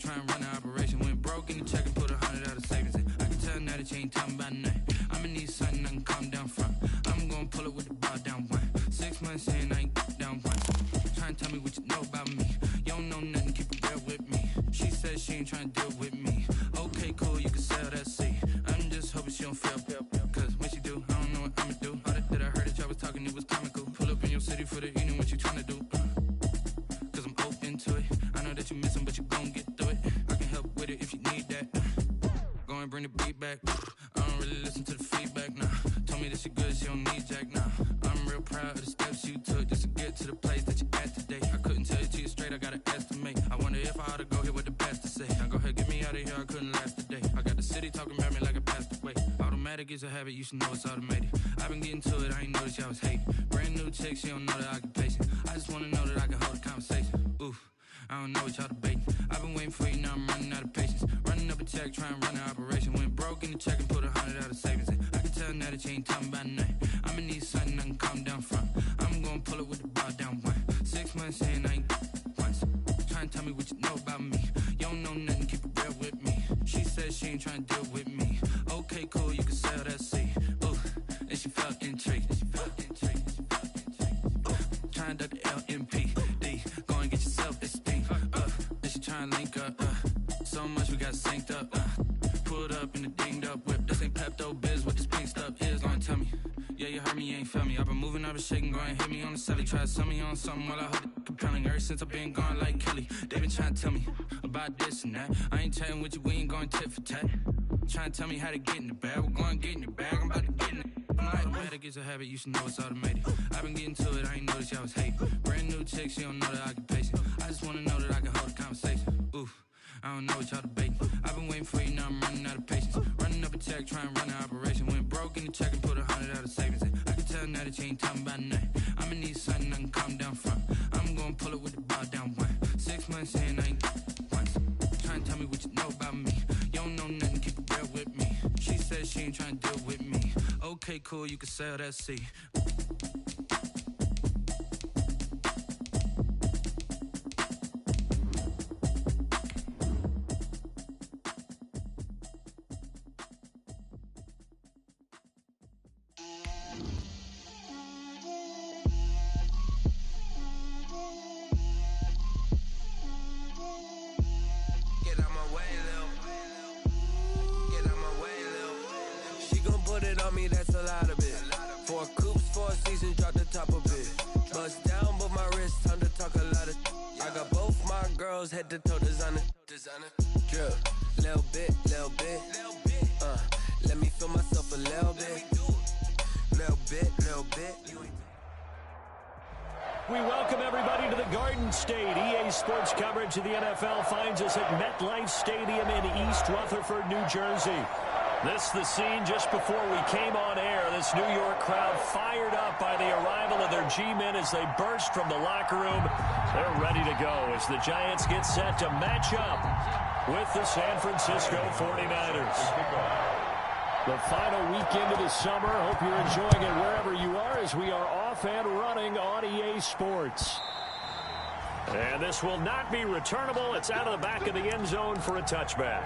try and run the operation. Went broke in the check and put 100 out of savings in. I can tell now that you ain't talking about nothing. I'ma need something I can calm down from. I'm gonna pull it with the bar down one. 6 months in, I ain't down once. Try and tell me what you know about me. You don't know nothing, keep it real with me. She said she ain't trying to deal with me. Okay, cool, you can sell that seat. I'm just hoping she don't fail. Cause when she do, I don't know what I'ma do. All that I heard that y'all was talking, it was comical. Pull up in your city for the evening, what you trying to do? Cause I'm open to it. I know that you missing, but you gon' get through it. I can help with it if you need that. Go and bring the beat back. I don't really listen to the feedback, nah. Told me that she good, she don't need Jack, nah. I'm real proud of the steps you took just to get to the place that you at today. I couldn't tell you to you straight, I gotta estimate. I wonder if I ought to go here with the best to say. Now go ahead, get me out of here, I couldn't last today. I got the city talking about me like I passed away. Automatic is a habit, you should know it's automated. I've been getting to it, I ain't noticed y'all was hating. Brand new chick, she don't know the occupation. I just wanna know that I can hold a conversation. Oof, I don't know what y'all debating. I've been waiting for you, now I'm running out of patience. Running up a check, trying to run the operation. Went broke in the check and put 100 out of savings in. I can tell now that you ain't talking about nothing. I'ma need something I can calm down from. I'm gonna pull it with the bar down one. 6 months in, I ain't once. Trying to tell me what you know about me. You don't know nothing, keep it real with me. She said she ain't trying to deal with me. Okay, cool, you can sell that seat. Ooh, and she felt intrigued. Trying to duck the LMP. Go and get yourself esteem. And she trying to link up. So much we got synced up. Pulled up in the dinged up whip. This ain't Pepto Biz, what this pink stuff is. Go and tell me. Yeah, you heard me, you ain't felt me. I've been moving, I've been shaking, go and hit me on the celly. Try to sell me on something while I hold it compelling. Ever since I've been gone like Kelly, they been trying to tell me about this and that. I ain't chatting with you, we ain't going tit for tat. Trying to tell me how to get in the bag. We're going to get in the bag, I'm about to get in it. Automatic is a habit, you should know it's automated. I've been getting to it, I ain't noticed y'all was hating. Brand new chick, she don't know the occupation. I just wanna know that I can hold a conversation. Oof, I don't know what y'all debating. I've been waiting for you, now I'm running out of patience. Running up a check, trying to run the operation. Went broke in the check and put 100 out of savings in. I can tell now that you ain't talking about nothing. I'ma need something I can calm down from. I'm gonna pull it with the bar down one. 6 months in, I ain't once. Trying to tell me what you know about me. You don't know nothing, keep it real with me. She said she ain't trying to deal with me. Okay, cool, you can sell that seat. Head to toe designer, drip, little bit, let me feel myself a little bit. We welcome everybody to the Garden State. EA Sports coverage of the NFL finds us at MetLife Stadium in East Rutherford, New Jersey. This the scene just before we came on air. This New York crowd fired up by the arrival of their G-men as they burst from the locker room. They're ready to go as the Giants get set to match up with the San Francisco 49ers. The final weekend of the summer. Hope you're enjoying it wherever you are as we are off and running on EA Sports. And this will not be returnable. It's out of the back of the end zone for a touchback.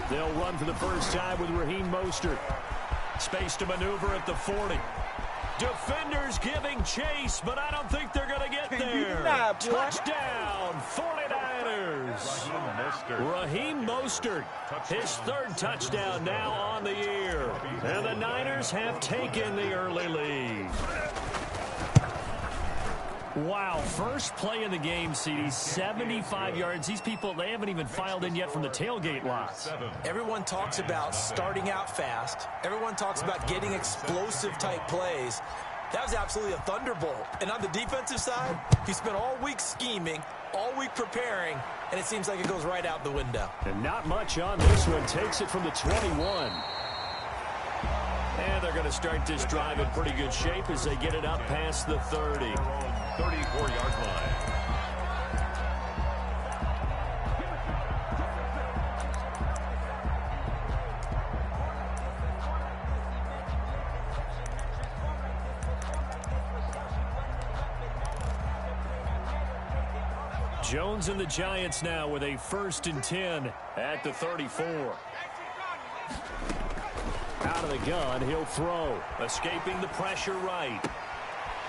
They'll run for the first time with Raheem Mostert. Space to maneuver at the 40. Defenders giving chase, but I don't think they're going to get there. Touchdown, 49ers. Raheem Mostert, his third touchdown now on the year. And the Niners have taken the early lead. Wow, first play in the game, CD, 75 yards. These people, they haven't even filed in yet from the tailgate lots. Everyone talks about starting out fast. Everyone talks about getting explosive-type plays. That was absolutely a thunderbolt. And on the defensive side, he spent all week scheming, all week preparing, and it seems like it goes right out the window. And not much on this one. Takes it from the 21. And they're going to start this drive in pretty good shape as they get it up past the 30. 34-yard line. Jones and the Giants now with a 1st and 10 at the 34. Out of the gun, he'll throw. Escaping the pressure right.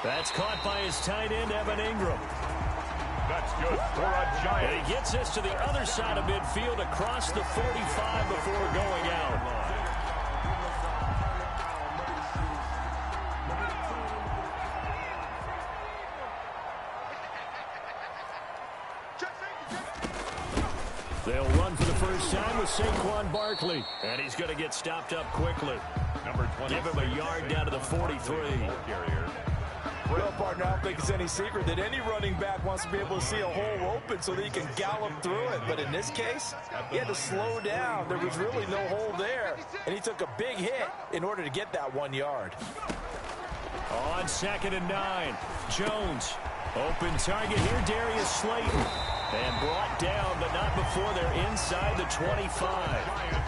That's caught by his tight end, Evan Ingram. That's good for a Giant. And he gets this to the other side of midfield across the 45 before going out. They'll run for the first time with Saquon Barkley. And he's going to get stopped up quickly. Number 20. Give him a yard down to the 43. Carrier. Well, partner, I don't think it's any secret that any running back wants to be able to see a hole open so that he can gallop through it. But in this case, he had to slow down. There was really no hole there. And he took a big hit in order to get that 1 yard. On 2nd and 9, Jones. Open target here, Darius Slayton. And brought down, but not before they're inside the 25.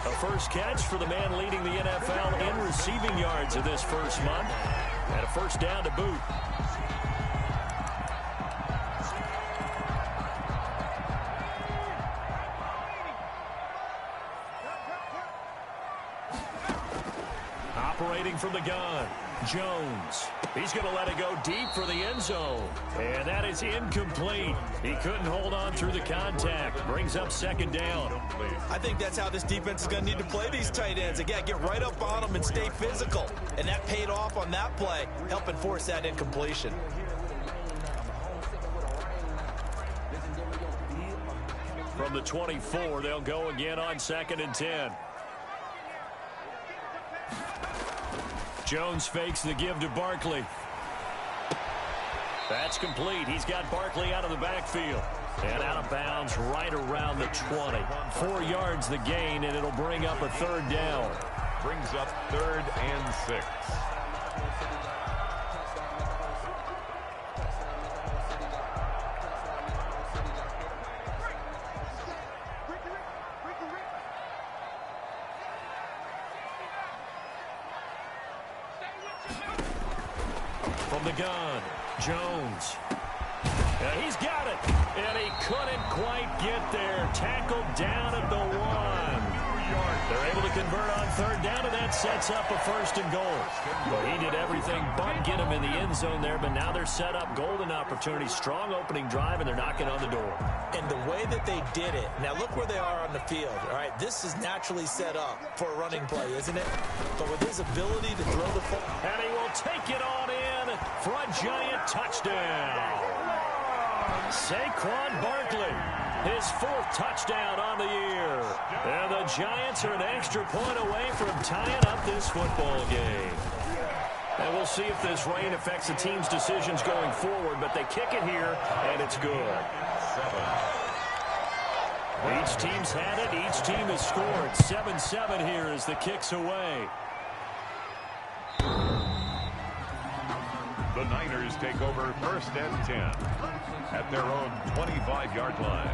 A first catch for the man leading the NFL in receiving yards in this first month. And a first down to boot. Operating from the gun, Jones. He's going to let it go deep for the end zone. And that is incomplete. He couldn't hold on through the contact. Brings up 2nd down. I think that's how this defense is going to need to play these tight ends. Again, get right up on them and stay physical. And that paid off on that play, helping force that incompletion. From the 24, they'll go again on 2nd and 10. Jones fakes the give to Barkley. That's complete. He's got Barkley out of the backfield. And out of bounds right around the 20. 4 yards the gain, and it'll bring up a 3rd down. Brings up 3rd and 6. From the gun, Jones. And he's got it. And he couldn't quite get there. Tackled down at the 1. They're able to convert on 3rd down, and that sets up a 1st and goal. But he did everything but get him in the end zone there, but now they're set up golden opportunity. Strong opening drive, and they're knocking on the door. And the way that they did it, now look where they are on the field. All right, this is naturally set up for a running play, isn't it? But with his ability to throw the football. And he will take it on in for a Giant touchdown. Saquon Barkley, his 4th touchdown on the year. And the Giants are an extra point away from tying up this football game. And we'll see if this rain affects the team's decisions going forward, but they kick it here, and it's good. Each team's had it. Each team has scored. 7-7 here as the kick's away. The Niners take over 1st and 10 at their own 25-yard line.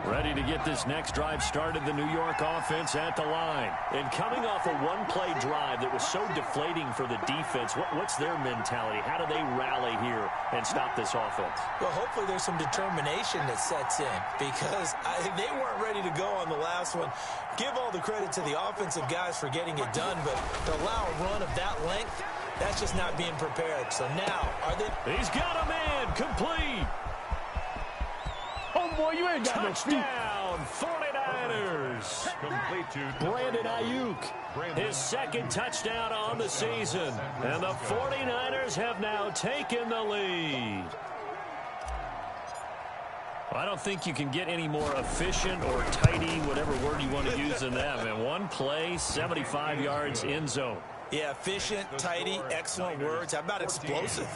Ready to get this next drive started, the New York offense at the line. And coming off a one-play drive that was so deflating for the defense, what's their mentality? How do they rally here and stop this offense? Well, hopefully there's some determination that sets in because they weren't ready to go on the last one. Give all the credit to the offensive guys for getting it done, but to allow a run of that length, that's just not being prepared. So now, are they... He's got a man, complete. Oh, boy, you ain't got no feet. Touchdown, 49ers. Complete to Brandon Ayuk, his 2nd touchdown on the season. And the 49ers have now taken the lead. I don't think you can get any more efficient or tidy, whatever word you want to use, than that. And one play, 75 yards, end zone. Yeah, efficient, tidy, excellent words. How about explosive?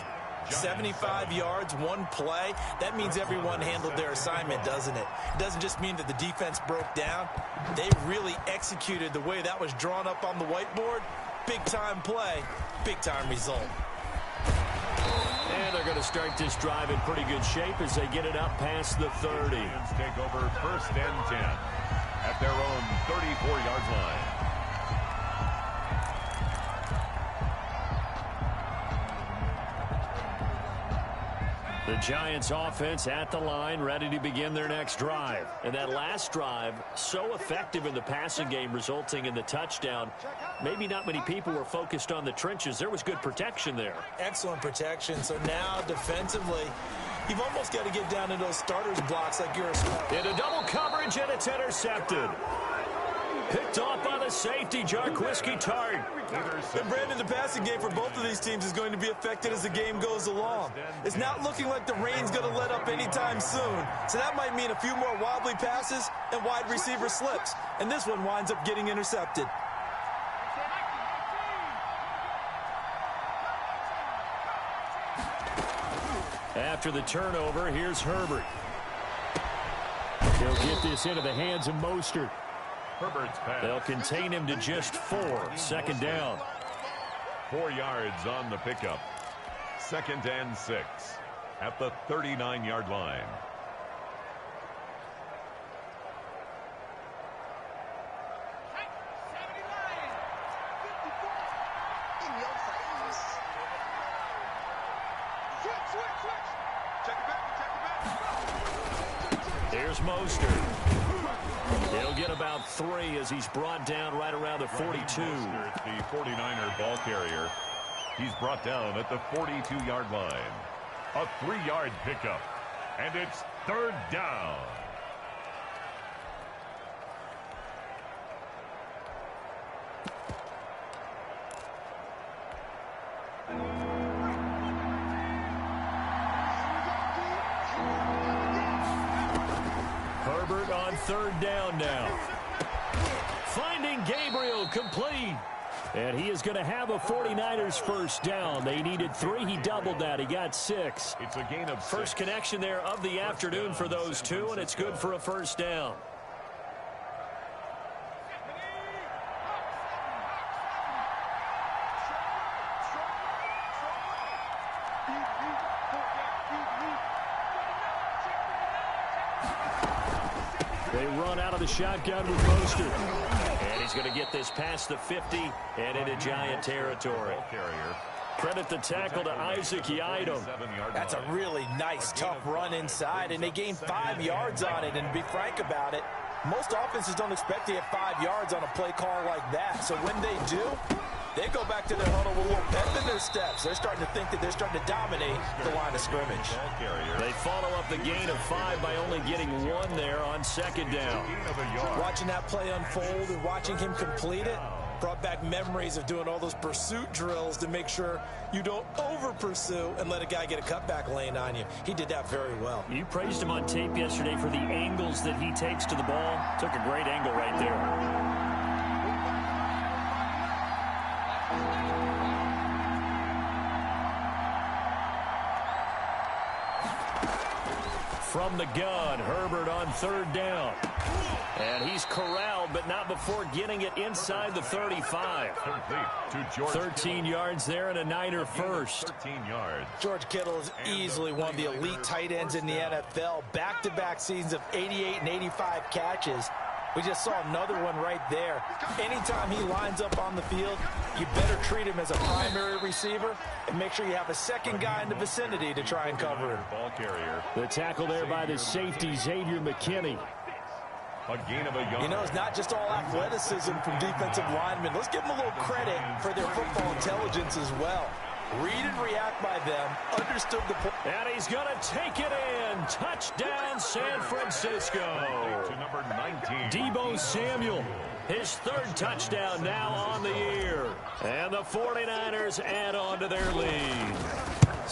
75 yards, one play. That means everyone handled their assignment, doesn't it? It doesn't just mean that the defense broke down. They really executed the way that was drawn up on the whiteboard. Big-time play, big-time result. And they're going to start this drive in pretty good shape as they get it up past the 30. Take over 1st and 10 at their own 34-yard line. The Giants offense at the line, ready to begin their next drive. And that last drive, so effective in the passing game, resulting in the touchdown. Maybe not many people were focused on the trenches. There was good protection there. Excellent protection. So now defensively, you've almost got to get down to those starters blocks like you're a... In a double coverage, and it's intercepted. Picked off by the safety, Jarquiski Tartt. And Brandon, the passing game for both of these teams is going to be affected as the game goes along. It's not looking like the rain's going to let up anytime soon. So that might mean a few more wobbly passes and wide receiver slips. And this one winds up getting intercepted. After the turnover, here's Herbert. He'll get this into the hands of Mostert. Herbert's pass. They'll contain him to just 4. 2nd down. 4 yards on the pickup. 2nd and 6 at the 39-yard line. Here's Mostert. He'll get about 3 as he's brought down right around the 42. Mostert, the 49er ball carrier. He's brought down at the 42-yard line. A 3-yard pickup. And it's 3rd down. Herbert on 3rd down now. Finding Gabriel complete. And he is going to have a 49ers first down. They needed 3. He doubled that. He got 6. It's a gain of 6. First connection there of the afternoon for those two, and it's good for a first down. They run out of the shotgun with Mostert. And he's going to get this past the 50 and into Giant territory. Credit the tackle to Isaac Yiadom. That's a really nice, tough run inside, and they gained 5 yards on it. And to be frank about it, most offenses don't expect to get 5 yards on a play call like that. So when they do, they go back to their huddle with a little pep in their steps. They're starting to think that they're starting to dominate the line of scrimmage. They follow up the gain of 5 by only getting 1 there on 2nd down. Watching that play unfold and watching him complete it brought back memories of doing all those pursuit drills to make sure you don't over-pursue and let a guy get a cutback lane on you. He did that very well. You praised him on tape yesterday for the angles that he takes to the ball. Took a great angle right there. From the gun, Herbert on 3rd down. And he's corralled, but not before getting it inside the 35. 13 yards there and a Niner first. 13 yards. George Kittle is easily one of the elite tight ends in the NFL. Back-to-back seasons of 88 and 85 catches. We just saw another one right there. Anytime he lines up on the field, you better treat him as a primary receiver and make sure you have a second guy in the vicinity to try and cover him. Ball carrier. The tackle there by the safety, Xavier McKinney. A gain of a yard. You know, it's not just all athleticism from defensive linemen. Let's give them a little credit for their football intelligence as well. Read and react by them. Understood the point. And he's going to take it in. Touchdown, San Francisco. To number 19. Deebo Samuel. His 3rd touchdown now on the year. And the 49ers add on to their lead.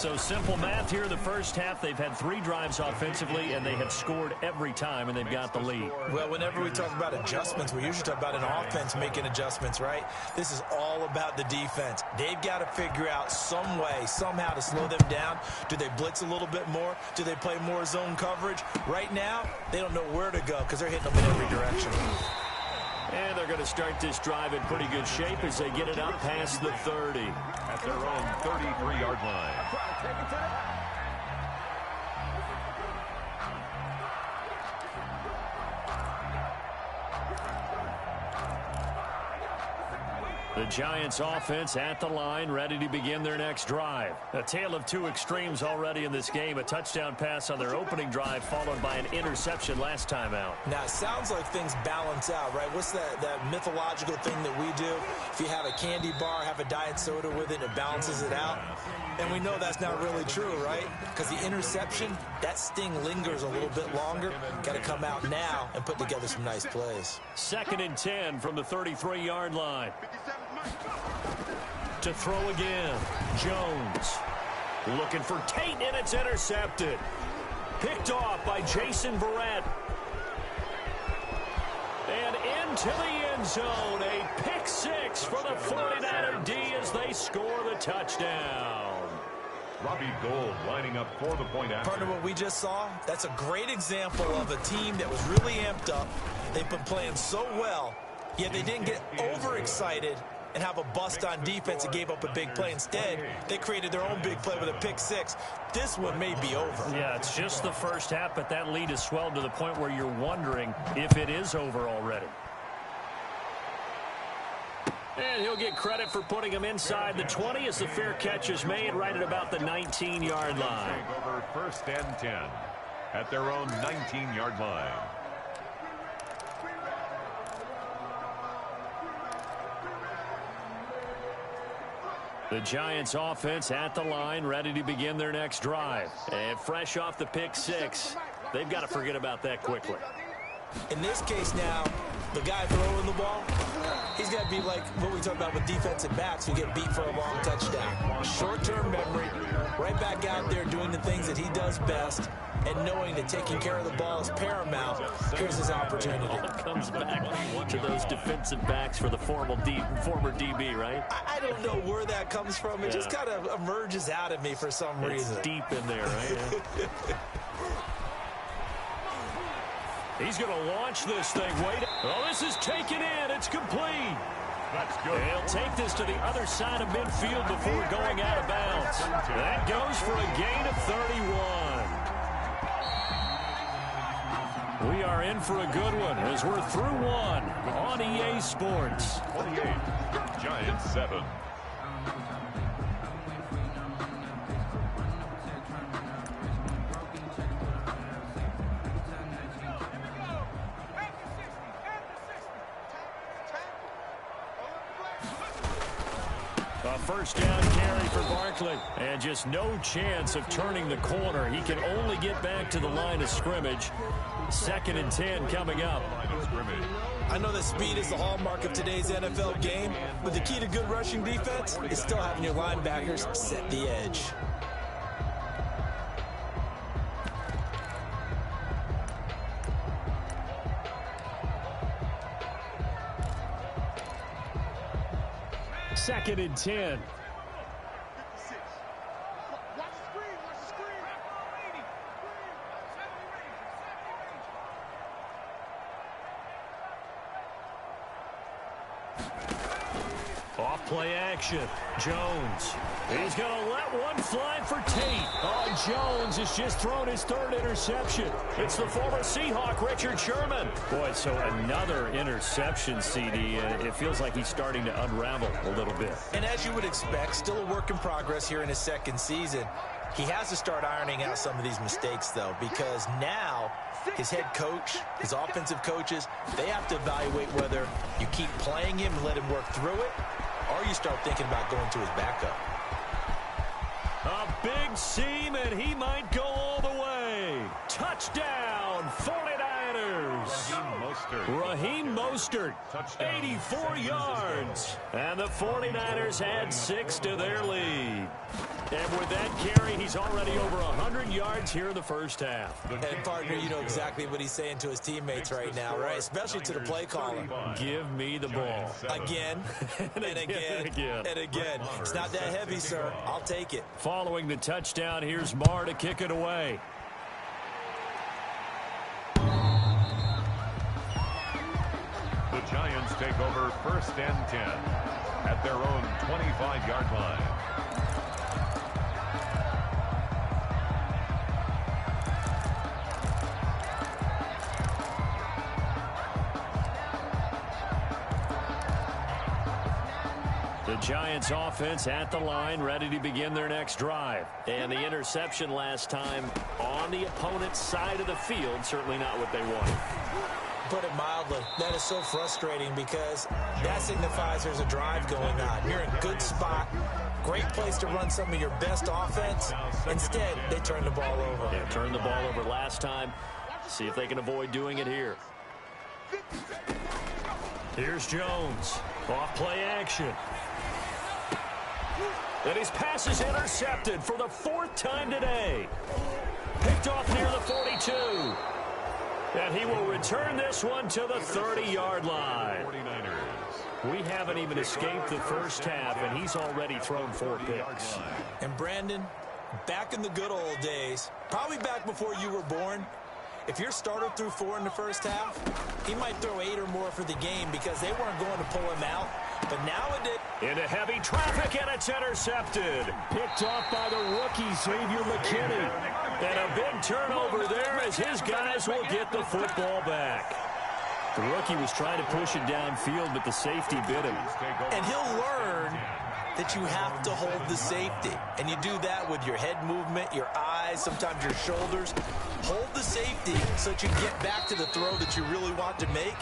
So simple math here. The first half, they've had 3 drives offensively, and they have scored every time, and they've got the lead. Well, whenever we talk about adjustments, we usually talk about an offense making adjustments, right? This is all about the defense. They've got to figure out some way, somehow to slow them down. Do they blitz a little bit more? Do they play more zone coverage? Right now, they don't know where to go because they're hitting them in every direction. And they're going to start this drive in pretty good shape as they get it up past the 30. At their own 33-yard line. The Giants offense at the line, ready to begin their next drive. A tale of 2 extremes already in this game. A touchdown pass on their opening drive, followed by an interception last time out. Now, it sounds like things balance out, right? What's that mythological thing that we do? If you have a candy bar, have a diet soda with it, it balances it out. And we know that's not really true, right? Because the interception, that sting lingers a little bit longer. Got to come out now and put together some nice plays. 2nd and 10 from the 33-yard line. To throw again. Jones. Looking for Tate, and it's intercepted. Picked off by Jason Verrett. And into the end zone. A pick 6 for the 49er D as they score the touchdown. Robbie Gould lining up for the point after. Partner, what we just saw, that's a great example of a team that was really amped up. They've been playing so well, yet they didn't get overexcited and have a bust on defense and gave up a big play. Instead, they created their own big play with a pick 6. This one may be over. Yeah, it's just the first half, but that lead has swelled to the point where you're wondering if it is over already. And he'll get credit for putting him inside the 20 as the fair catch is made right at about the 19-yard line. Over 1st and 10 at their own 19-yard line. The Giants offense at the line, ready to begin their next drive. And fresh off the pick 6, they've got to forget about that quickly. In this case now, the guy throwing the ball, he's got to be like what we talk about with defensive backs who get beat for a long touchdown. Short-term memory, right back out there doing the things that he does best, and knowing that taking care of the ball is paramount. Here's his opportunity. It comes back to those defensive backs for the former DB, right? I don't know where that comes from. It just kind of emerges out of me for some reason. It's deep in there, right? He's going to launch this thing. Wait. Oh, this is taken in. It's complete. That's good. He'll take this to the other side of midfield before going out of bounds. That goes for a gain of 31. We are in for a good one as we're through one on EA Sports. 28, Giants 7. A first down carry for Barkley. And just no chance of turning the corner. He can only get back to the line of scrimmage. 2nd and 10 coming up. I know that speed is the hallmark of today's NFL game, but the key to good rushing defense is still having your linebackers set the edge. Second and 10. Off play action. Jones. He's going to let one fly for Tate. Oh, Jones has just thrown his 3rd interception. It's the former Seahawk, Richard Sherman. Boy, so another interception, CD. It feels like he's starting to unravel a little bit. And as you would expect, still a work in progress here in his 2nd season. He has to start ironing out some of these mistakes, though, because now his head coach, his offensive coaches, they have to evaluate whether you keep playing him and let him work through it, or you start thinking about going to his backup. A big seam, and he might go all the way. Touchdown, 49ers. Raheem Mostert, 84 yards. And the 49ers add 6 to their lead. And with that carry, He's already over 100 yards here in the first half. And, partner, you know exactly what he's saying to his teammates right now, right? Especially to the play caller. Give me the ball. Again, and again, and again. It's not that heavy, sir. I'll take it. Following the touchdown, here's Marr to kick it away. The Giants take over 1st and 10 at their own 25-yard line. The Giants offense at the line, ready to begin their next drive. And the interception last time on the opponent's side of the field, certainly not what they wanted. Put it mildly, that is so frustrating because that signifies there's a drive going on. You're in a good spot, great place to run some of your best offense. Instead, they turn the ball over. Yeah, turned the ball over last time. See if they can avoid doing it here. Here's Jones. Off play action. And his pass is intercepted for the 4th time today. Picked off near the 42. And he will return this one to the 30-yard line. We haven't even escaped the first half, and he's already thrown 4 picks. And Brandon, back in the good old days, probably back before you were born, if your starter threw 4 in the first half, he might throw 8 or more for the game because they weren't going to pull him out. But nowadays... Into heavy traffic, and it's intercepted. Picked off by the rookie, Xavier McKinney. And a big turnover there as his guys will get the football back. The rookie was trying to push it downfield, but the safety bit him. And he'll learn that you have to hold the safety. And you do that with your head movement, your eyes, sometimes your shoulders. Hold the safety so that you get back to the throw that you really want to make.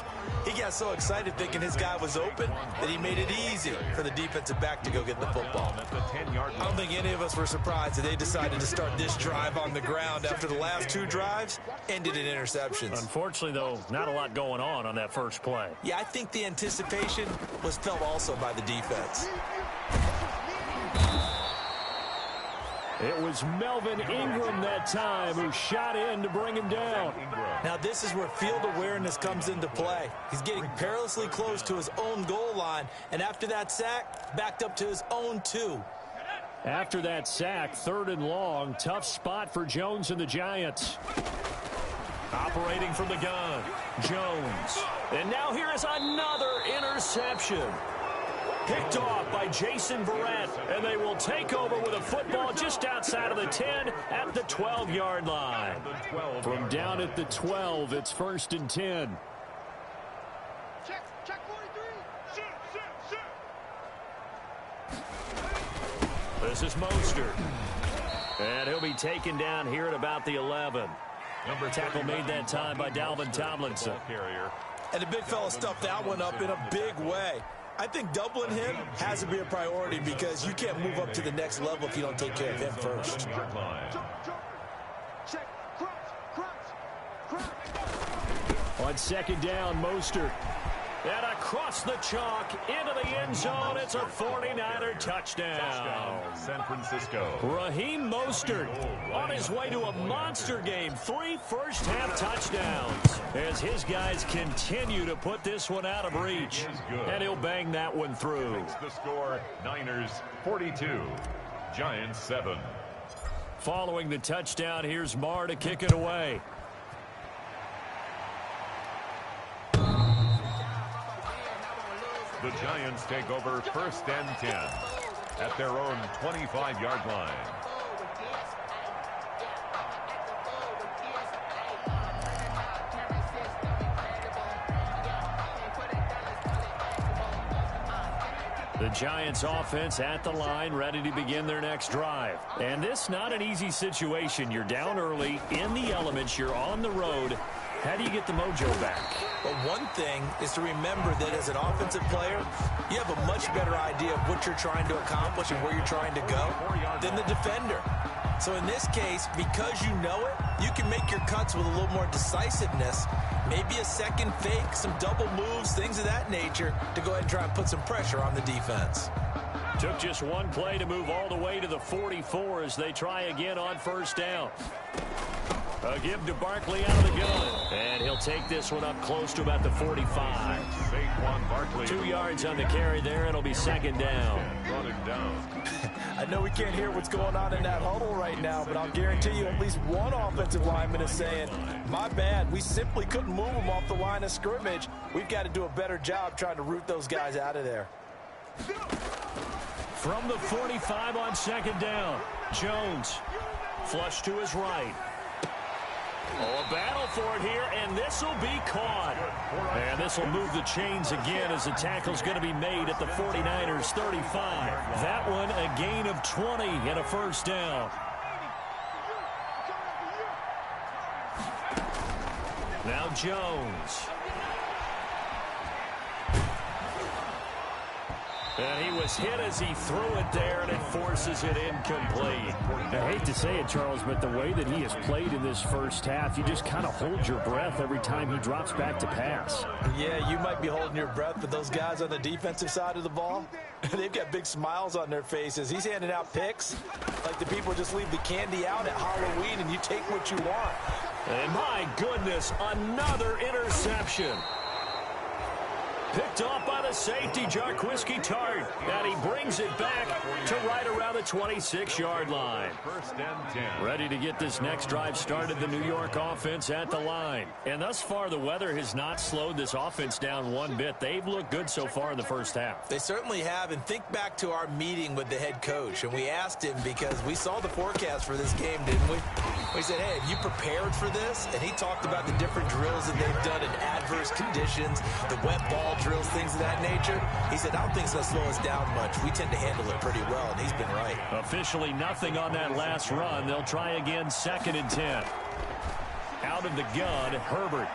He got so excited thinking his guy was open that he made it easy for the defensive back to go get the football. I don't think any of us were surprised that they decided to start this drive on the ground after the last 2 drives ended in interceptions. Unfortunately, though, not a lot going on that first play. Yeah, I think the anticipation was felt also by the defense. It was Melvin Ingram that time who shot in to bring him down. Now this is where field awareness comes into play. He's getting perilously close to his own goal line, and after that sack, backed up to his own 2. After that sack, 3rd and long, tough spot for Jones and the Giants. Operating from the gun, Jones. And now here is another interception. Picked off by Jason Verrett, and they will take over with a football just outside of the 10 at the 12-yard line. From down at the 12, it's 1st and 10. This is Mostert. And he'll be taken down here at about the 11. Tackle made that time by Dalvin Tomlinson. And the big fella stuffed that one up in a big way. I think doubling him has to be a priority because you can't move up to the next level if you don't take care of him first. On 2nd down, Mostert. And across the chalk into the end zone. It's a 49er touchdown. San Francisco. Raheem Mostert on his way to a monster game. 3 first-half touchdowns as his guys continue to put this one out of reach. And he'll bang that one through. Makes the score, Niners 42, Giants 7. Following the touchdown, here's Marr to kick it away. The Giants take over 1st and 10 at their own 25-yard line. The Giants offense at the line, ready to begin their next drive. And this not an easy situation. You're down early, in the elements, you're on the road. How do you get the mojo back? Well, one thing is to remember that as an offensive player, you have a much better idea of what you're trying to accomplish and where you're trying to go than the defender. So in this case, because you know it, you can make your cuts with a little more decisiveness, maybe a second fake, some double moves, things of that nature, to go ahead and try and put some pressure on the defense. Took just one play to move all the way to the 44 as they try again on first down. A give to Barkley out of the gun. And he'll take this one up close to about the 45. Saquon Barkley. 2 yards on the carry there. It'll be second down. Brought him down. I know we can't hear what's going on in that huddle right now, but I'll guarantee you at least one offensive lineman is saying, my bad, we simply couldn't move them off the line of scrimmage. We've got to do a better job trying to root those guys out of there. From the 45 on second down, Jones flush to his right. Oh, a battle for it here, and this will be caught. And this will move the chains again as the tackle's going to be made at the 49ers 35. That one a gain of 20 and a first down. Now Jones. And he was hit as he threw it there, and it forces it incomplete. I hate to say it, Charles, but the way that he has played in this first half, you just kind of hold your breath every time he drops back to pass. Yeah, you might be holding your breath, but those guys on the defensive side of the ball, they've got big smiles on their faces. He's handing out picks like the people just leave the candy out at Halloween and you take what you want. And my goodness, another interception. Picked off by the safety, Jarquiski Tart. And he brings it back to right around the 26-yard line. First and 10. Ready to get this next drive started, the New York offense at the line. And thus far, the weather has not slowed this offense down one bit. They've looked good so far in the first half. They certainly have. And think back to our meeting with the head coach. And we asked him because we saw the forecast for this game, didn't we? We said, hey, have you prepared for this? And he talked about the different drills that they've done in adverse conditions, the wet ball drills, things of that nature. He said, I don't think it's going to slow us down much. We tend to handle it pretty well, and he's been right. Officially nothing on that last run. They'll try again, second and 10. Out of the gun, Herbert.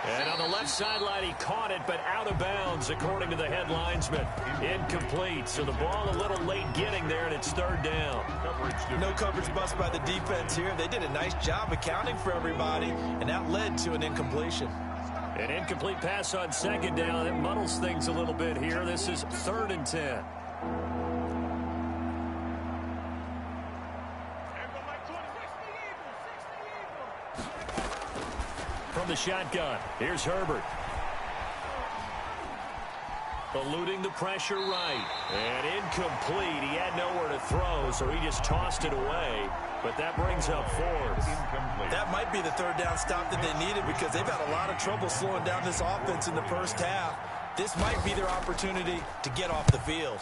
And on the left sideline, he caught it, but out of bounds, according to the head linesman. Incomplete, so the ball a little late getting there, and it's third down. No coverage bust by the defense here. They did a nice job accounting for everybody, and that led to an incompletion. An incomplete pass on second down. It muddles things a little bit here. This is third and 10. From the shotgun, here's Herbert. Eluding the pressure right. And incomplete. He had nowhere to throw, so he just tossed it away. But that brings up fourth. That might be the third down stop that they needed because they've had a lot of trouble slowing down this offense in the first half. This might be their opportunity to get off the field.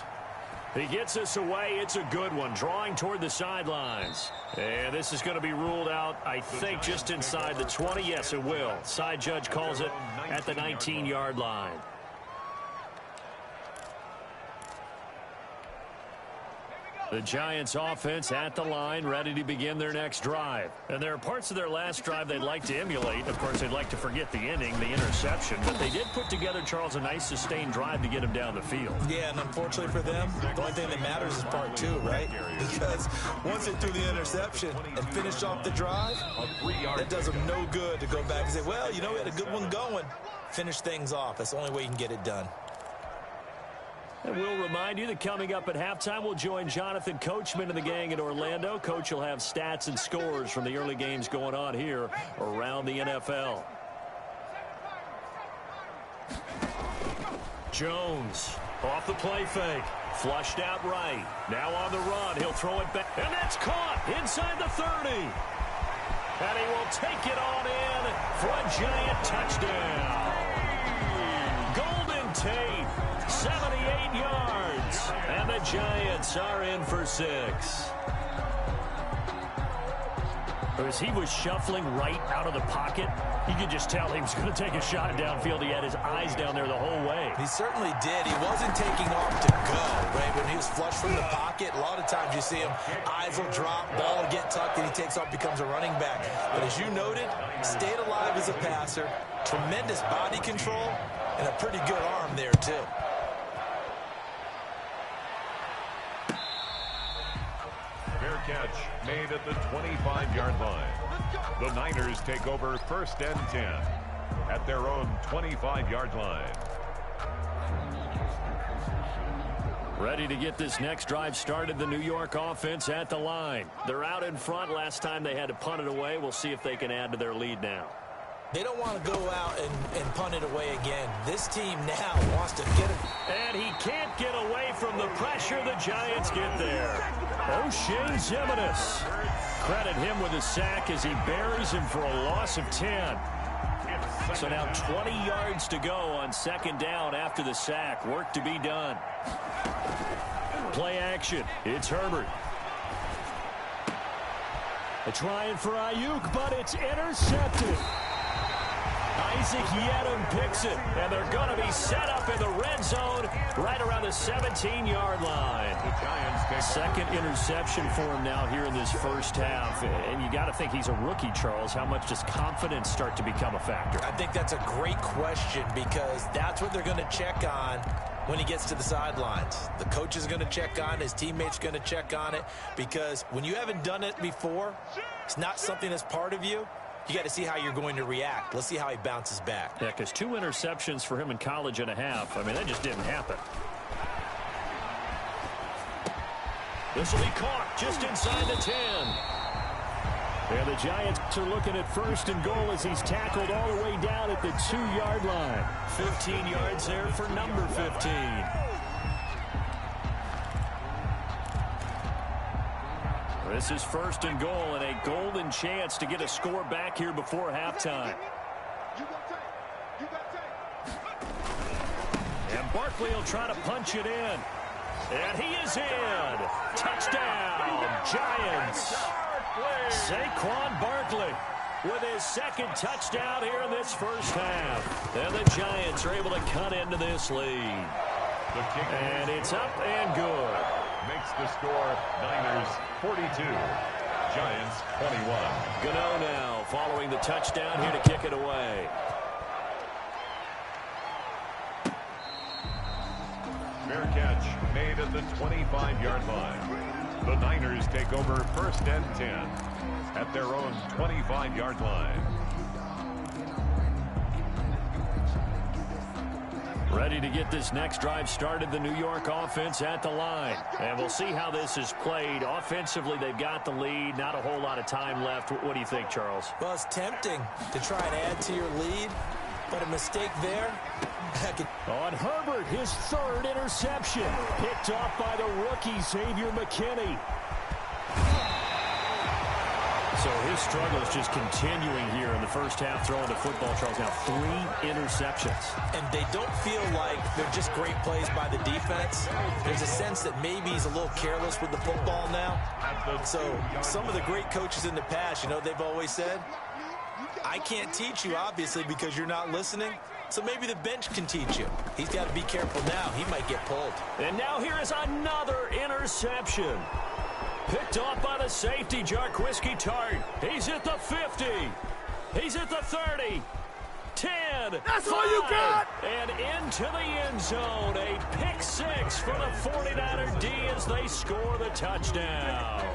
He gets us away. It's a good one. Drawing toward the sidelines. And this is going to be ruled out, I think, just inside the 20. Yes, it will. Side judge calls it at the 19-yard line. The Giants offense at the line, ready to begin their next drive. And there are parts of their last drive they'd like to emulate. Of course, they'd like to forget the inning, the interception. But they did put together, Charles, a nice sustained drive to get him down the field. Yeah, and unfortunately for them, the only thing that matters is part two, right? Because once they threw the interception and finished off the drive, that does them no good to go back and say, well, you know, we had a good one going. Finish things off. That's the only way you can get it done. And we'll remind you that coming up at halftime, we'll join Jonathan Coachman and the gang in Orlando. Coach will have stats and scores from the early games going on here around the NFL. Jones off the play fake. Flushed out right. Now on the run. He'll throw it back. And that's caught inside the 30. And he will take it on in for a Giant touchdown. Golden Tate. 78 yards, and the Giants are in for 6. As he was shuffling right out of the pocket, you could just tell he was going to take a shot downfield. He had his eyes down there the whole way. He certainly did. He wasn't taking off to go, right? When he was flushed from the pocket, a lot of times you see him, eyes will drop, ball will get tucked, and he takes off, becomes a running back. But as you noted, stayed alive as a passer, tremendous body control, and a pretty good arm there, too. Fair catch made at the 25-yard line. The Niners take over first and 10 at their own 25-yard line. Ready to get this next drive started, the New York offense at the line. They're out in front. Last time they had to punt it away. We'll see if they can add to their lead now. They don't want to go out and punt it away again. This team now wants to get it. And he can't get away from the pressure. The Giants get there. O'Shea Ziminis. Credit him with a sack as he buries him for a loss of 10. So now 20 yards to go on second down after the sack. Work to be done. Play action. It's Herbert. They're trying for Ayuk, but it's intercepted. Isaac Yedem picks it, and they're going to be set up in the red zone right around the 17-yard line. The Giants take second interception for him now here in this first half. And you got to think he's a rookie, Charles. How much does confidence start to become a factor? I think that's a great question because that's what they're going to check on when he gets to the sidelines. The coach is going to check on it. His teammates are going to check on it because when you haven't done it before, it's not something that's part of you. You got to see how you're going to react. Let's see how he bounces back. Yeah, because 2 interceptions for him in college and a half. I mean, that just didn't happen. This will be caught just inside the 10. And the Giants are looking at first and goal as he's tackled all the way down at the 2-yard line. 15 yards there for number 15. This is first and goal and a golden chance to get a score back here before halftime. And Barkley will try to punch it in. And he is in. Touchdown, Giants. Saquon Barkley with his second touchdown here in this first half. And the Giants are able to cut into this lead. And it's up and good. makes the score Niners 42, Giants 21. Gano now following the touchdown here to kick it away. Fair catch made at the 25-yard line. The Niners take over first and 10 at their own 25-yard line. Ready to get this next drive started, the New York offense at the line. And we'll see how this is played. Offensively, they've got the lead. Not a whole lot of time left. What do you think, Charles? Well, it's tempting to try and add to your lead, but a mistake there. On Herbert, his third interception. Picked off by the rookie, Xavier McKinney. So his struggle is just continuing here in the first half, throwing the football, Charles. Now 3 interceptions. And they don't feel like they're just great plays by the defense. There's a sense that maybe he's a little careless with the football now. So some of the great coaches in the past, you know, they've always said, I can't teach you, obviously, because you're not listening. So maybe the bench can teach you. He's got to be careful now. He might get pulled. And now here is another interception. Picked off by the safety, Jarquiski Tart. He's at the 50. He's at the 30. 10. That's 5, all you got. And into the end zone. A pick 6 for the 49er D as they score the touchdown.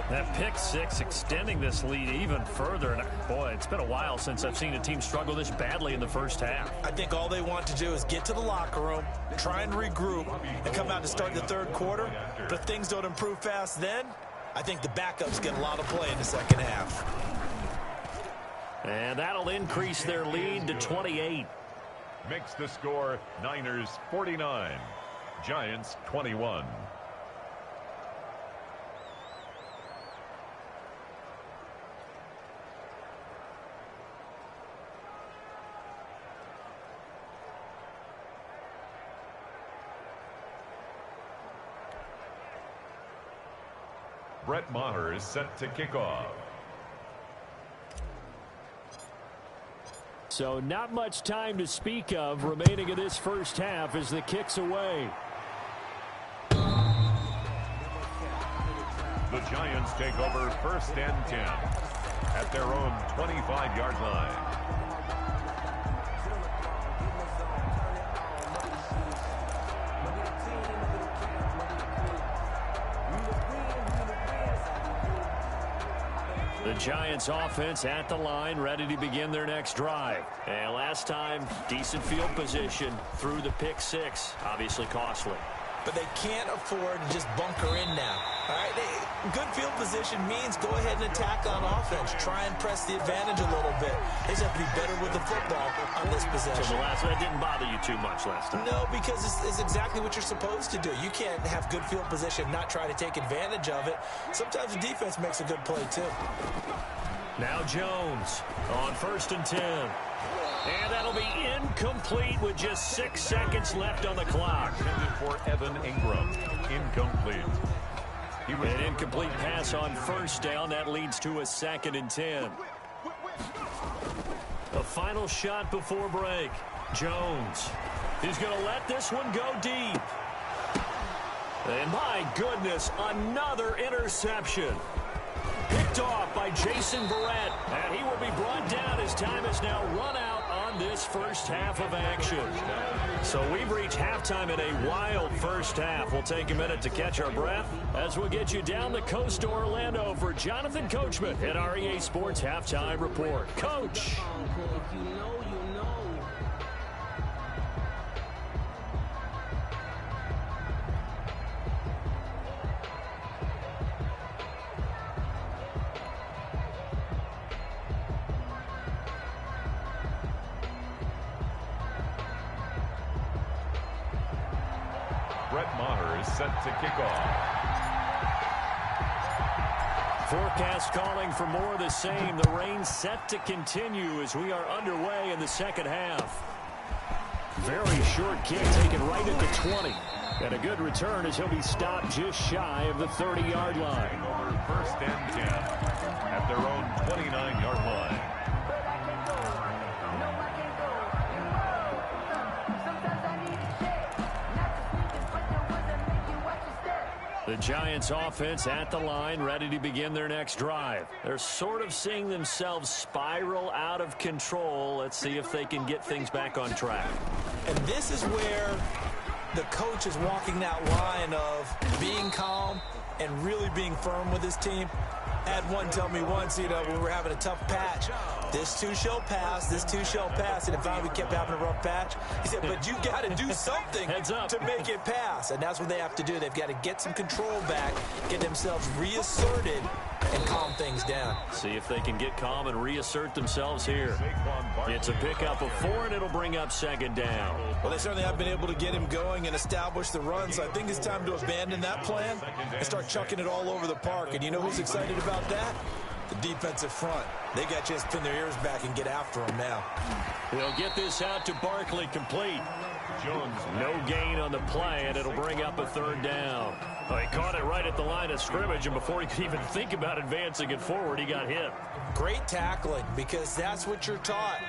That pick 6 extending this lead even further. And boy, it's been a while since I've seen a team struggle this badly in the first half. I think all they want to do is get to the locker room, try and regroup, and come out to start the third quarter. But if things don't improve fast then, I think the backups get a lot of play in the second half. And that'll increase their lead to 28. Makes the score Niners 49, Giants 21. Brett Maher is set to kick off. So not much time to speak of remaining in this first half as the kick's away. The Giants take over first and 10 at their own 25-yard line. The Giants offense at the line, ready to begin their next drive. And last time, decent field position through the pick six. Obviously costly. But they can't afford to just bunker in now. All right, good field position means go ahead and attack on offense. Try and press the advantage a little bit. They just have to be better with the football on this possession. So that didn't bother you too much last time? No, because it's exactly what you're supposed to do. You can't have good field position, not try to take advantage of it. Sometimes the defense makes a good play, too. Now Jones on 1st and 10. And that'll be incomplete with just 6 seconds left on the clock. Intended for Evan Ingram. Incomplete. An incomplete pass on 1st down. That leads to a 2nd and 10. A final shot before break. Jones. He's going to let this one go deep. And my goodness, another interception. Picked off by Jason Verrett. And he will be brought down as time has now run out on this first half of action. So we've reached halftime in a wild first half. We'll take a minute to catch our breath as we'll get you down the coast to Orlando for Jonathan Coachman at our EA Sports Halftime Report. Coach. Brett Maher is set to kick off. Forecast calling for more of the same. The rain set to continue as we are underway in the second half. Very short kick taken right at the 20. And a good return as he'll be stopped just shy of the 30-yard line. Over 1st and 10 at their own 29-yard line. The Giants offense at the line, ready to begin their next drive. They're sort of seeing themselves spiral out of control. Let's see if they can get things back on track. And this is where the coach is walking that line of being calm and really being firm with his team. I had one tell me once, when we were having a tough patch, this too shall pass, this too shall pass. And finally we kept having a rough patch. He said, but you got to do something to make it pass. And that's what they have to do. They've got to get some control back, get themselves reasserted, and calm things down. See if they can get calm and reassert themselves here. It's a pickup of 4, and it'll bring up 2nd down. Well, they certainly have been able to get him going and establish the run, so I think it's time to abandon that plan and start chucking it all over the park. And you know who's excited about that? The defensive front. They got a chance to pin their ears back and get after him now. He'll get this out to Barkley, complete. Jones, no gain on the play, and it'll bring up a 3rd down. Well, he caught it right at the line of scrimmage, and before he could even think about advancing it forward, he got hit. Great tackling, because that's what you're taught.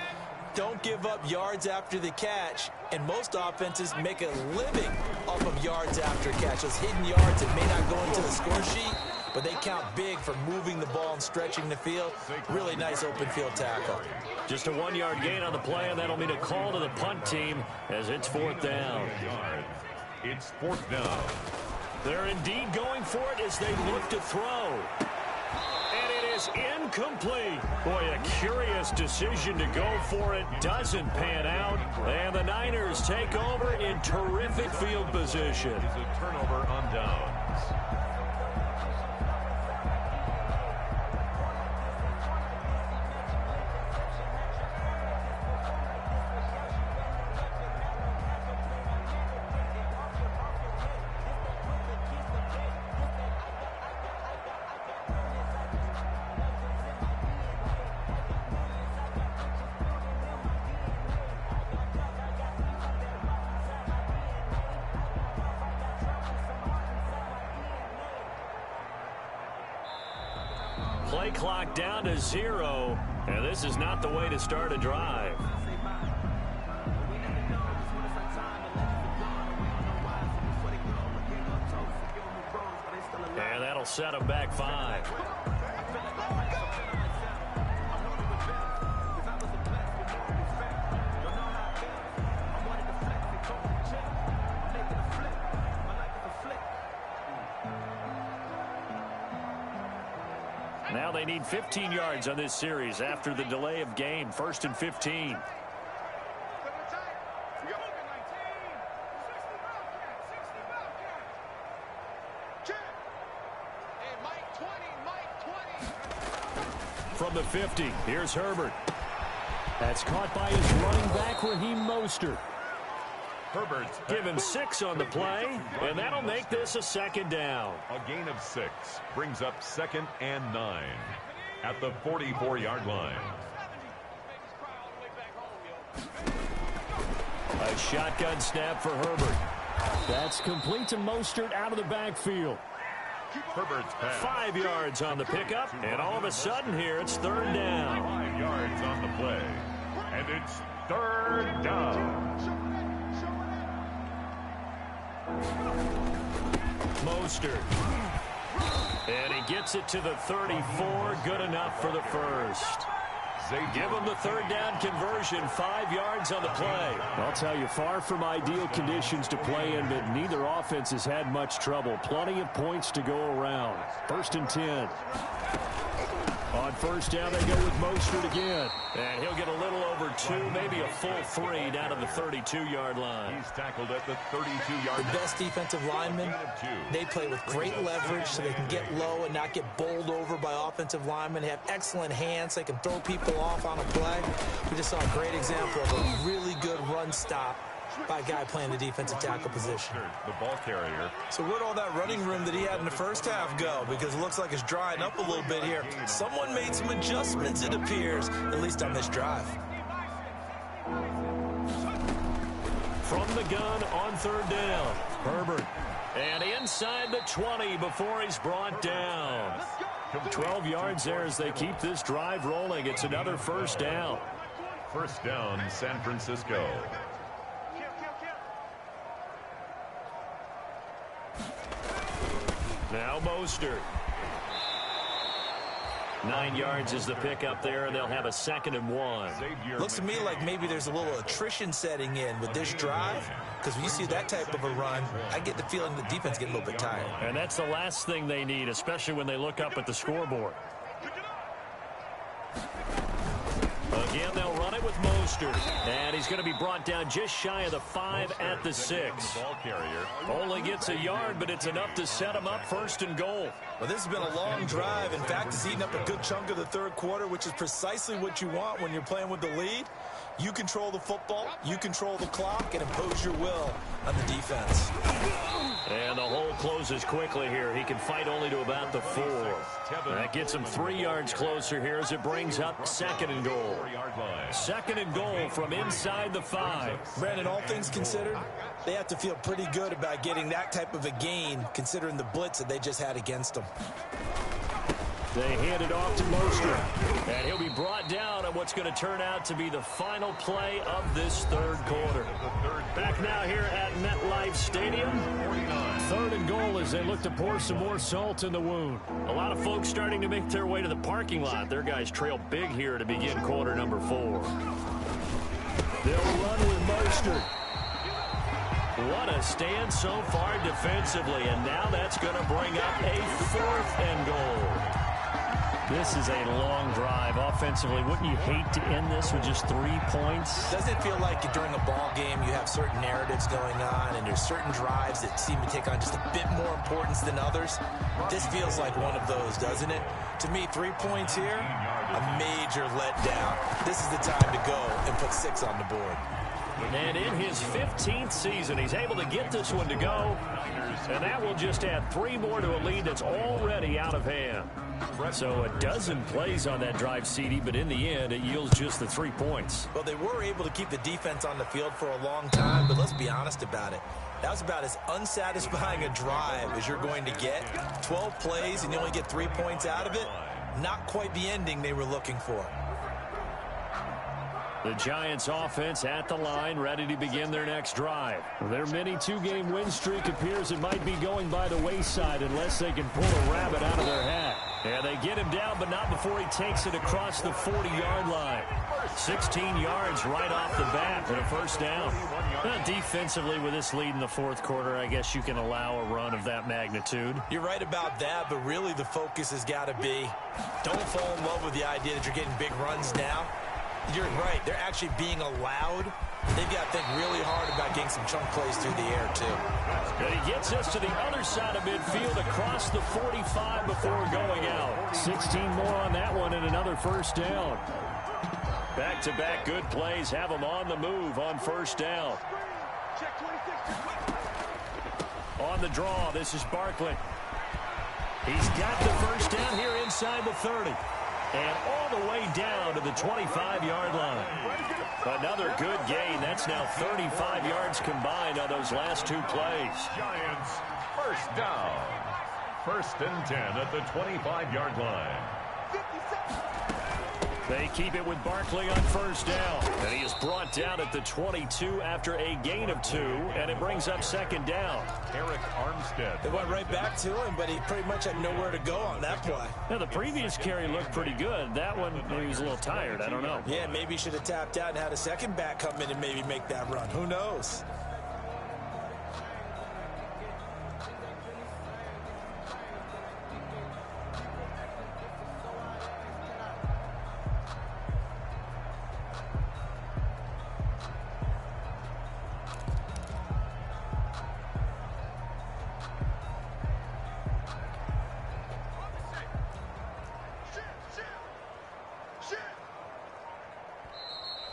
Don't give up yards after the catch, and most offenses make a living off of yards after catch. Those hidden yards that may not go into the score sheet, but they count big for moving the ball and stretching the field. Really nice open field tackle. Just a 1-yard gain on the play, and that'll mean a call to the punt team as it's 4th down. It's 4th down. They're indeed going for it as they look to throw. And it is incomplete. Boy, a curious decision to go for it. Doesn't pan out. And the Niners take over in terrific field position. It's a turnover on downs. Play clock down to 0, and this is not the way to start a drive. And that'll set them back 5. Now they need 15 yards on this series after the delay of game. 1st and 15. From the 50, here's Herbert. That's caught by his running back, Raheem Mostert. Herbert's Given 6 on the play, and that'll make this a 2nd down. A gain of 6 brings up 2nd and 9 at the 44-yard line. A shotgun snap for Herbert. That's complete to Mostert out of the backfield. Herbert's pass. 5 yards on the pickup, and all of a sudden here it's 3rd down. 5 yards on the play, and it's 3rd down. Mostert. And he gets it to the 34. Good enough for the first. Give him the 3rd down conversion. 5 yards on the play. I'll tell you, far from ideal conditions to play in, but neither offense has had much trouble. Plenty of points to go around. 1st and 10. On 1st down, they go with Mostert again. And he'll get a little over 2, maybe a full 3 down to the 32-yard line. He's tackled at the 32-yard line. The best defensive linemen, they play with great leverage so they can get low and not get bowled over by offensive linemen. They have excellent hands. They can throw people off on a play. We just saw a great example of a really good run stop by a guy playing the defensive tackle position. The ball carrier. So where'd all that running room that he had in the first half go? Because it looks like it's drying up a little bit here. Someone made some adjustments, it appears, at least on this drive. From the gun on 3rd down, Herbert. And inside the 20 before he's brought down. 12 yards there as they keep this drive rolling. It's another 1st down. 1st down, San Francisco. Now Mostert. 9 yards is the pickup there, and they'll have a 2nd and 1. Looks to me like maybe there's a little attrition setting in with this drive, because when you see that type of a run, I get the feeling the defense getting a little bit tired. And that's the last thing they need, especially when they look up at the scoreboard. Again, they'll run it with Mostert. And he's going to be brought down just shy of the 5 at the 6. Ball carrier. Only gets a yard, but it's enough to set him up 1st and goal. Well, this has been a long drive. In fact, it's eaten up a good chunk of the 3rd quarter, which is precisely what you want when you're playing with the lead. You control the football, you control the clock, and impose your will on the defense. And the hole closes quickly here. He can fight only to about the 4. That gets him 3 yards closer here as it brings up 2nd and goal. 2nd and goal from inside the 5. Brandon, all things considered, they have to feel pretty good about getting that type of a gain, considering the blitz that they just had against them. They hand it off to Mostert, and he'll be brought down on what's going to turn out to be the final play of this 3rd quarter. Back now here at MetLife Stadium. 3rd and goal as they look to pour some more salt in the wound. A lot of folks starting to make their way to the parking lot. Their guys trail big here to begin quarter number 4. They'll run with Mostert. What a stand so far defensively, and now that's going to bring up a 4th and goal. This is a long drive offensively. Wouldn't you hate to end this with just 3 points? Doesn't it feel like during a ball game you have certain narratives going on and there's certain drives that seem to take on just a bit more importance than others? This feels like one of those, doesn't it? To me, 3 points here, a major letdown. This is the time to go and put 6 on the board. And in his 15th season, he's able to get this one to go. And that will just add 3 more to a lead that's already out of hand. So a dozen plays on that drive, CD, but in the end, it yields just the 3 points. Well, they were able to keep the defense on the field for a long time, but let's be honest about it. That was about as unsatisfying a drive as you're going to get. 12 plays and you only get 3 points out of it. Not quite the ending they were looking for. The Giants offense at the line, ready to begin their next drive. Their mini 2-game win streak appears it might be going by the wayside unless they can pull a rabbit out of their hat. And they get him down, but not before he takes it across the 40-yard line. 16 yards right off the bat and a first down. Defensively, with this lead in the fourth quarter, I guess you can allow a run of that magnitude. You're right about that, but really the focus has got to be don't fall in love with the idea that you're getting big runs now. You're right. They're actually being allowed. They've got to think really hard about getting some chunk plays through the air, too. And he gets us to the other side of midfield across the 45 before going out. 16 more on that one and another first down. Back-to-back good plays have them on the move on first down. On the draw, this is Barkley. He's got the first down here inside the 30. And all the way down to the 25-yard line. Another good gain. That's now 35 yards combined on those last two plays. Giants, first down. First and 10 at the 25-yard line. They keep it with Barkley on first down. And he is brought down at the 22 after a gain of 2, and it brings up second down. Eric Armstead. They went right back to him, but he pretty much had nowhere to go on that play. Now, the previous carry looked pretty good. That one, maybe he was a little tired. I don't know. Yeah, maybe he should have tapped out and had a second back come in and maybe make that run. Who knows?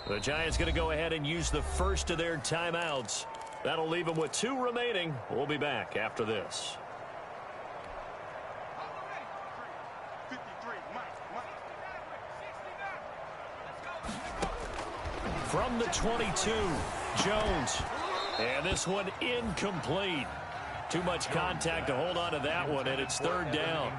The Giants going to go ahead and use the first of their timeouts. That'll leave them with 2 remaining. We'll be back after this. From the 22, Jones. And this one incomplete. Too much contact to hold on to that one, and it's third down.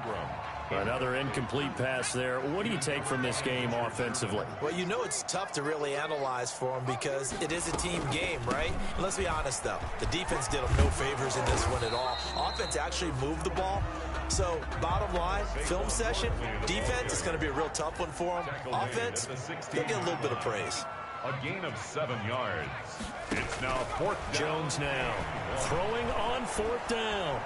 Another incomplete pass there. What do you take from this game offensively? Well, you know it's tough to really analyze for them because it is a team game, right? Let's be honest, though. The defense did them no favors in this one at all. Offense actually moved the ball. So, bottom line, film session, defense is going to be a real tough one for them. Offense, they'll get a little bit of praise. A gain of 7 yards. It's now fourth down. Jones now throwing on fourth down.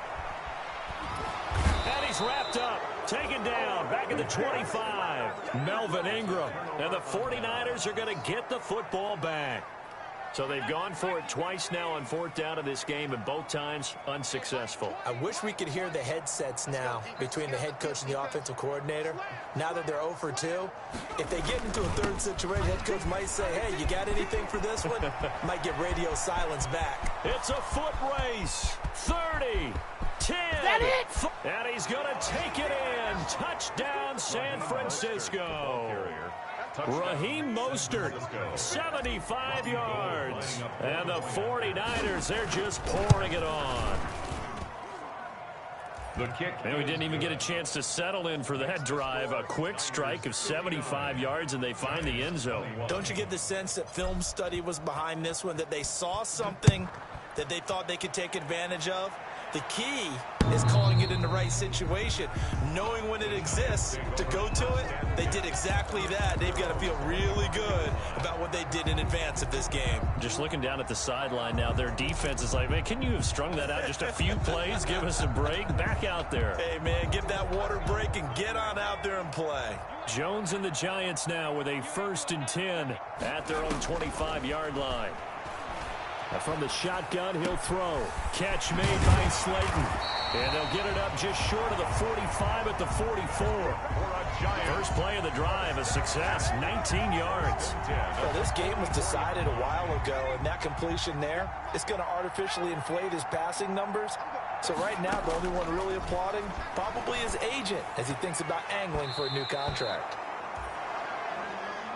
And he's wrapped up. Taken down back at the 25. Melvin Ingram. And the 49ers are going to get the football back. So they've gone for it twice now on fourth down in this game, and both times unsuccessful. I wish we could hear the headsets now between the head coach and the offensive coordinator. Now that they're 0 for 2, if they get into a third situation, head coach might say, hey, you got anything for this one? Might get radio silence back. It's a foot race. 30, 10. That it? And he's going to take it in. Touchdown, San Francisco. Raheem Mostert, 75 yards. And the 49ers, they're just pouring it on. The kick. And we didn't even get a chance to settle in for that drive. A quick strike of 75 yards, and they find the end zone. Don't you get the sense that film study was behind this one, that they saw something that they thought they could take advantage of? The key is calling it in the right situation, knowing when it exists to go to it. They did exactly that. They've got to feel really good about what they did in advance of this game. Just looking down at the sideline now, their defense is like, man, can you have strung that out just a few plays? Give us a break. Back out there. Hey, man, give that water break and get on out there and play. Jones and the Giants now with a 1st and 10 at their own 25-yard line. From the shotgun, he'll throw. Catch made by Slayton. And they'll get it up just short of the 45 at the 44. First play of the drive, a success, 19 yards. Well, this game was decided a while ago, and that completion there is going to artificially inflate his passing numbers. So right now, the only one really applauding probably his agent as he thinks about angling for a new contract.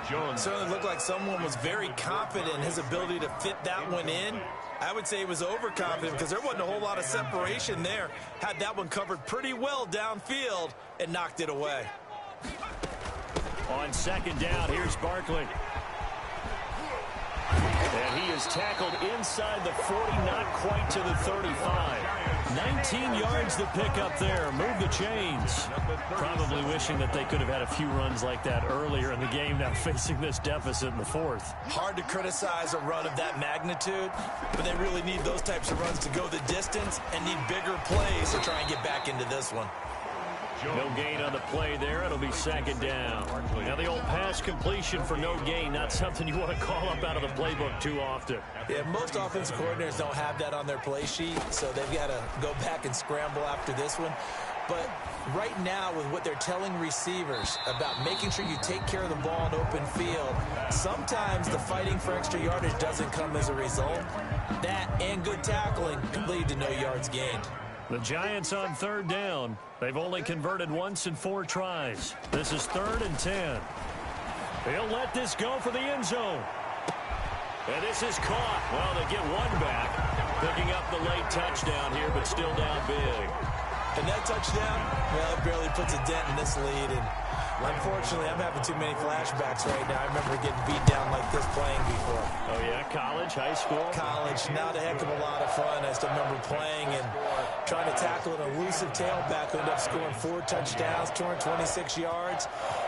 Jones. Certainly looked like someone was very confident in his ability to fit that one in. I would say he was overconfident because there wasn't a whole lot of separation there. Had that one covered pretty well downfield and knocked it away. On second down, here's Barkley. And he is tackled inside the 40, not quite to the 35. 19 yards to pick up there. Move the chains. Probably wishing that they could have had a few runs like that earlier in the game, now facing this deficit in the fourth. Hard to criticize a run of that magnitude, but they really need those types of runs to go the distance and need bigger plays to try and get back into this one. No gain on the play there. It'll be second down. Now the old pass completion for no gain, not something you want to call up out of the playbook too often. Yeah, most offensive coordinators don't have that on their play sheet, so they've got to go back and scramble after this one. But right now, with what they're telling receivers about making sure you take care of the ball in open field, sometimes the fighting for extra yardage doesn't come as a result. That and good tackling could lead to no yards gained. The Giants on third down. They've only converted once in 4 tries. This is 3rd and 10. They'll let this go for the end zone. And this is caught. Well, they get one back. Picking up the late touchdown here, but still down big. And that touchdown, well, it barely puts a dent in this lead. And unfortunately, I'm having too many flashbacks right now. I remember getting beat down like this playing before. Oh, yeah? College, high school? College. Not a heck of a lot of fun. I still remember playing and trying to tackle an elusive tailback who ended up scoring 4 touchdowns, 226 yards.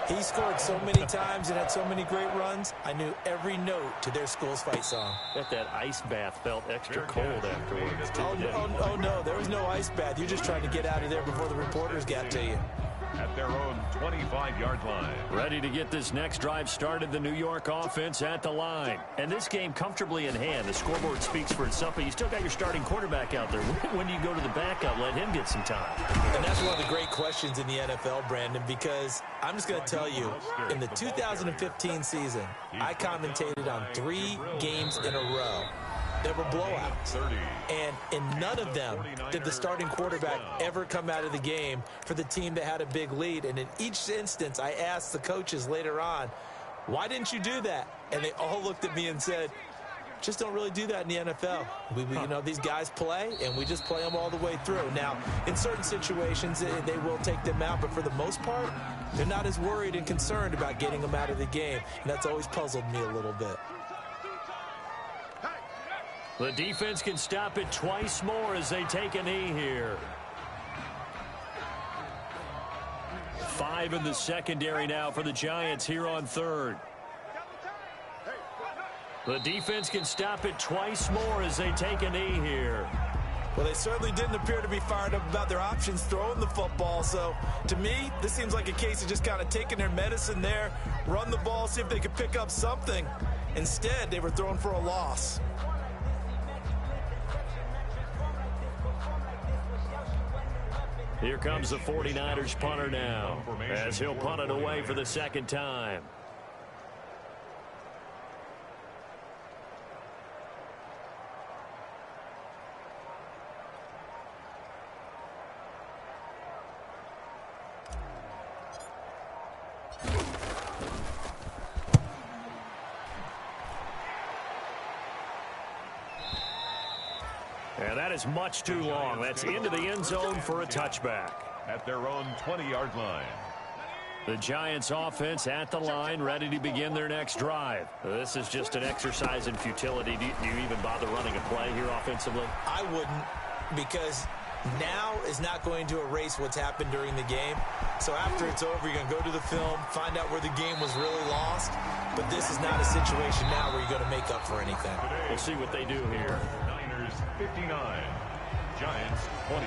He scored so many times and had so many great runs, I knew every note to their school's fight song. Bet that ice bath felt extra cold afterwards, too. Oh, no, there was no ice bath. You're just trying to get out of there before the reporters got to you. At their own 25-yard line. Ready to get this next drive started, the New York offense at the line. And this game comfortably in hand. The scoreboard speaks for itself, but you still got your starting quarterback out there. When do you go to the backup? Let him get some time. And that's one of the great questions in the NFL, Brandon, because I'm just going to tell you, in the 2015 season, I commentated on 3 games in a row. There were blowouts, and in none of them did the starting quarterback ever come out of the game for the team that had a big lead. And in each instance, I asked the coaches later on, why didn't you do that? And they all looked at me and said, just don't really do that in the NFL. You know, these guys play, and we just play them all the way through. Now, in certain situations, they will take them out, but for the most part, they're not as worried and concerned about getting them out of the game. And that's always puzzled me a little bit. The defense can stop it twice more as they take a knee here. 5 in the secondary now for the Giants here on 3rd. The defense can stop it twice more as they take a knee here. Well, they certainly didn't appear to be fired up about their options throwing the football. So, to me, this seems like a case of just kind of taking their medicine there, run the ball, see if they could pick up something. Instead, they were throwing for a loss. Here comes the 49ers punter now, as he'll punt it away for the 2nd time. And that is much too long. That's into the end zone for a touchback. At their own 20-yard line. The Giants offense at the line, ready to begin their next drive. This is just an exercise in futility. Do you even bother running a play here offensively? I wouldn't, because now is not going to erase what's happened during the game. So after it's over, you're going to go to the film, find out where the game was really lost. But this is not a situation now where you're going to make up for anything. We'll see what they do here. Niners 59, Giants 28.